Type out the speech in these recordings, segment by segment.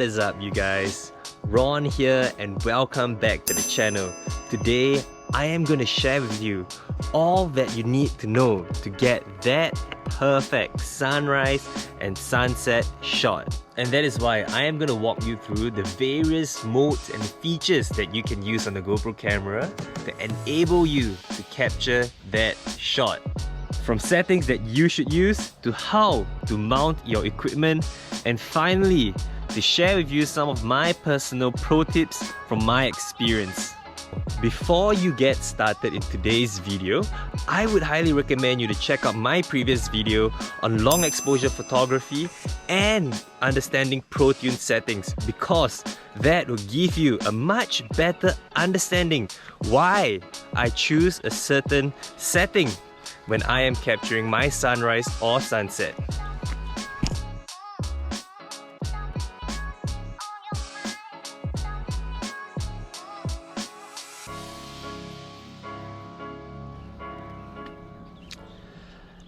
is up, you guys? Ron here and welcome back to the channel. Today I am going to share with you all that you need to know to get that perfect sunrise and sunset shot. And that is why I am going to walk you through the various modes and features that you can use on the GoPro camera to enable you to capture that shot. From settings that you should use to how to mount your equipment, and finally to share with you some of my personal pro tips from my experience. Before you get started in today's video, I would highly recommend you to check out my previous video on long exposure photography and understanding Pro Tune settings, because that will give you a much better understanding why I choose a certain setting when I am capturing my sunrise or sunset.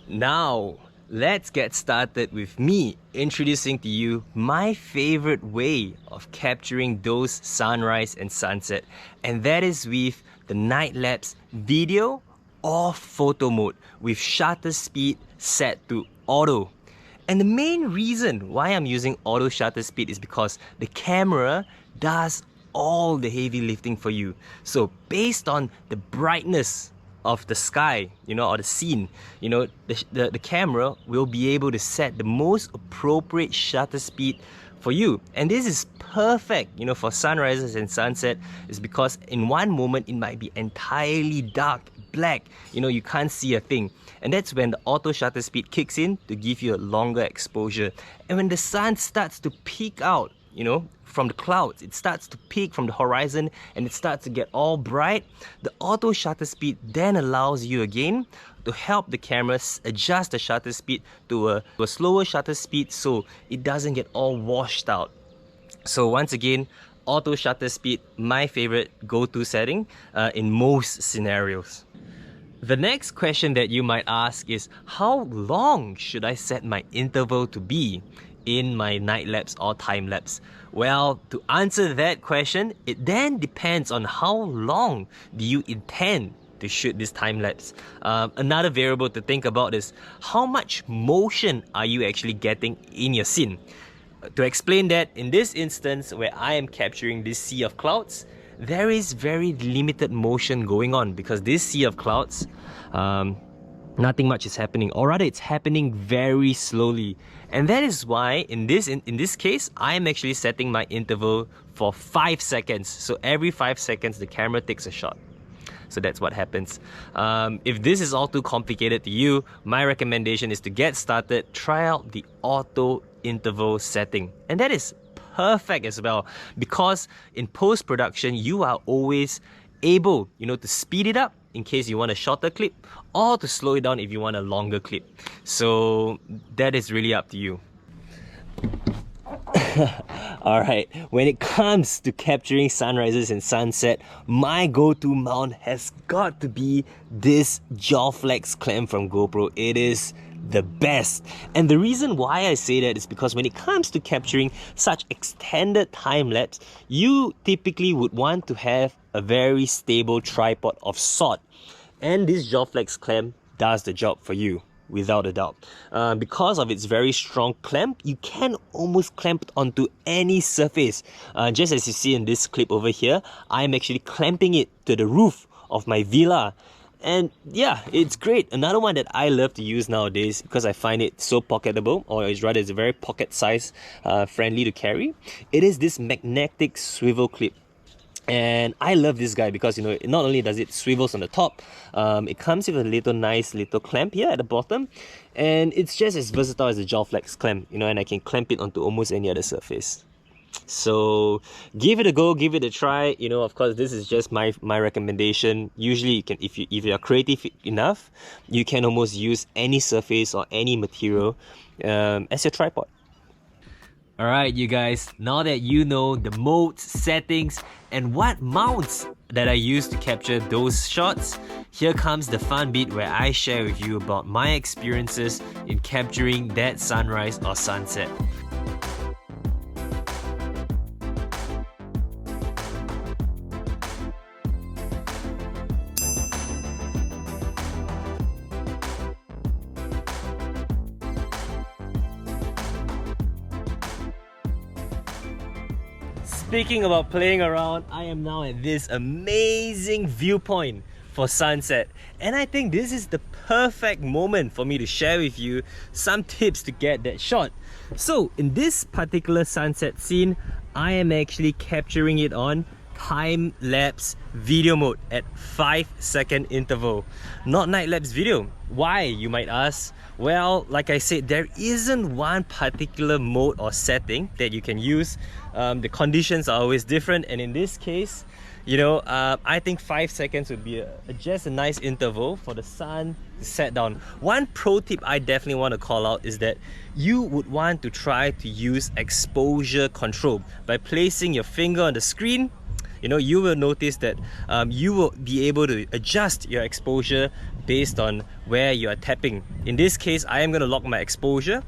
Now, let's get started with me introducing to you my favorite way of capturing those sunrise and sunset, and that is with the night lapse video or photo mode with shutter speed set to auto. And the main reason why I'm using auto shutter speed is because the camera does all the heavy lifting for you. So based on the brightness of the sky, or the scene, the camera will be able to set the most appropriate shutter speed for you. And this is perfect, for sunrises and sunset, is because in one moment it might be entirely dark, black, you can't see a thing. And that's when the auto shutter speed kicks in to give you a longer exposure. And when the sun starts to peek out, from the clouds, it starts to peek from the horizon and it starts to get all bright, the auto shutter speed then allows you again to help the camera adjust the shutter speed to a slower shutter speed so it doesn't get all washed out. So once again, auto shutter speed, my favorite go-to setting in most scenarios. The next question that you might ask is, how long should I set my interval to be in my night lapse or time lapse? Well, to answer that question, it then depends on how long do you intend to shoot this time lapse. Another variable to think about is how much motion are you actually getting in your scene. To explain that, in this instance where I am capturing this sea of clouds, there is very limited motion going on because this sea of clouds, nothing much is happening, or rather it's happening very slowly. And that is why in this case, I am actually setting my interval for 5 seconds. So every 5 seconds the camera takes a shot. So that's what happens. If this is all too complicated to you, my recommendation is to get started, try out the auto interval setting. And that is perfect as well, because in post-production you are always able, to speed it up in case you want a shorter clip, or to slow it down if you want a longer clip. So that is really up to you. Alright, when it comes to capturing sunrises and sunset, my go-to mount has got to be this jaw flex clamp from GoPro. It is the best. And the reason why I say that is because when it comes to capturing such extended time lapse, you typically would want to have a very stable tripod of sort. And this jaw flex clamp does the job for you, without a doubt. Because of its very strong clamp, you can almost clamp it onto any surface. Just as you see in this clip over here, I'm actually clamping it to the roof of my villa. And yeah, it's great. Another one that I love to use nowadays, because I find it so pocketable, or it's a very pocket size friendly to carry, it is this magnetic swivel clip. And I love this guy because not only does it swivels on the top, it comes with a nice little clamp here at the bottom, and it's just as versatile as the jaw flex clamp, and I can clamp it onto almost any other surface. So give it a go, give it a try. Of course, this is just my recommendation. Usually you can, if you are creative enough, you can almost use any surface or any material as your tripod. Alright, you guys, now that you know the modes, settings, and what mounts that I use to capture those shots, here comes the fun bit where I share with you about my experiences in capturing that sunrise or sunset. Speaking about playing around, I am now at this amazing viewpoint for sunset, and I think this is the perfect moment for me to share with you some tips to get that shot. So in this particular sunset scene, I am actually capturing it on time-lapse video mode at 5-second interval, not night-lapse video. Why, you might ask? Well, like I said, there isn't one particular mode or setting that you can use. The conditions are always different, and in this case, you know, I think 5 seconds would be just a nice interval for the sun to set down. One pro tip I definitely want to call out is that you would want to try to use exposure control. By placing your finger on the screen, you know, you will notice that you will be able to adjust your exposure based on where you are tapping. In this case, I am going to lock my exposure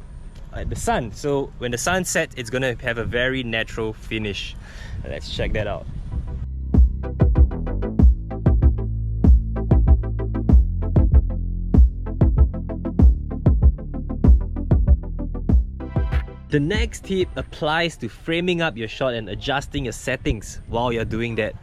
at the sun. So when the sun sets, it's going to have a very natural finish. Let's check that out. The next tip applies to framing up your shot and adjusting your settings while you're doing that.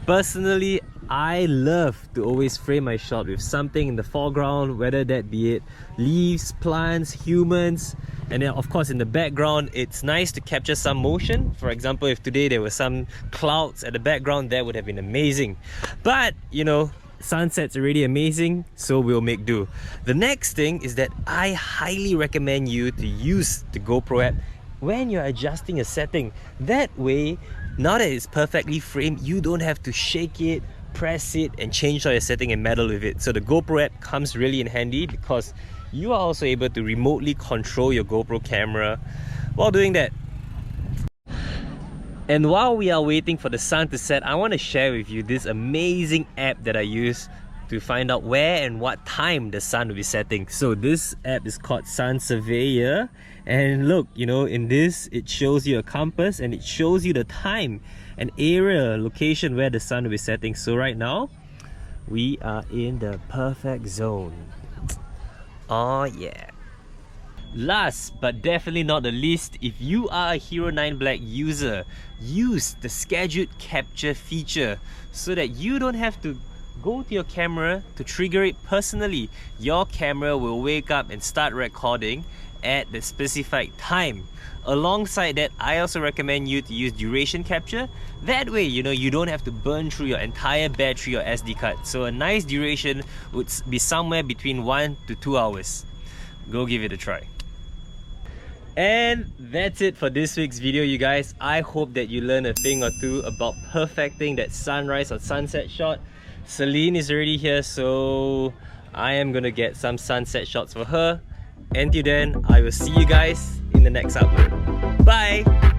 Personally, I love to always frame my shot with something in the foreground, whether that be it leaves, plants, humans, and then of course in the background it's nice to capture some motion. For example, if today there were some clouds at the background, that would have been amazing. But you know, sunset's already amazing, so we'll make do. The next thing is that I highly recommend you to use the GoPro app when you're adjusting a setting. That way, now that it's perfectly framed, you don't have to shake it, press it, and change all your setting and meddle with it. So the GoPro app comes really in handy because you are also able to remotely control your GoPro camera while doing that. And while we are waiting for the sun to set, I want to share with you this amazing app that I use to find out where and what time the sun will be setting. So this app is called Sun Surveyor, and look, you know, in this it shows you a compass and it shows you the time and area, location where the sun will be setting. So right now we are in the perfect zone. Oh yeah. Last but definitely not the least, if you are a Hero 9 Black user, use the scheduled capture feature so that you don't have to go to your camera to trigger it personally. Your camera will wake up and start recording at the specified time. Alongside that, I also recommend you to use duration capture. That way, you know, you don't have to burn through your entire battery or SD card. So a nice duration would be somewhere between 1 to 2 hours. Go give it a try. And that's it for this week's video, you guys. I hope that you learned a thing or two about perfecting that sunrise or sunset shot. Celine is already here, so I am gonna get some sunset shots for her. Until then, I will see you guys in the next upload. Bye!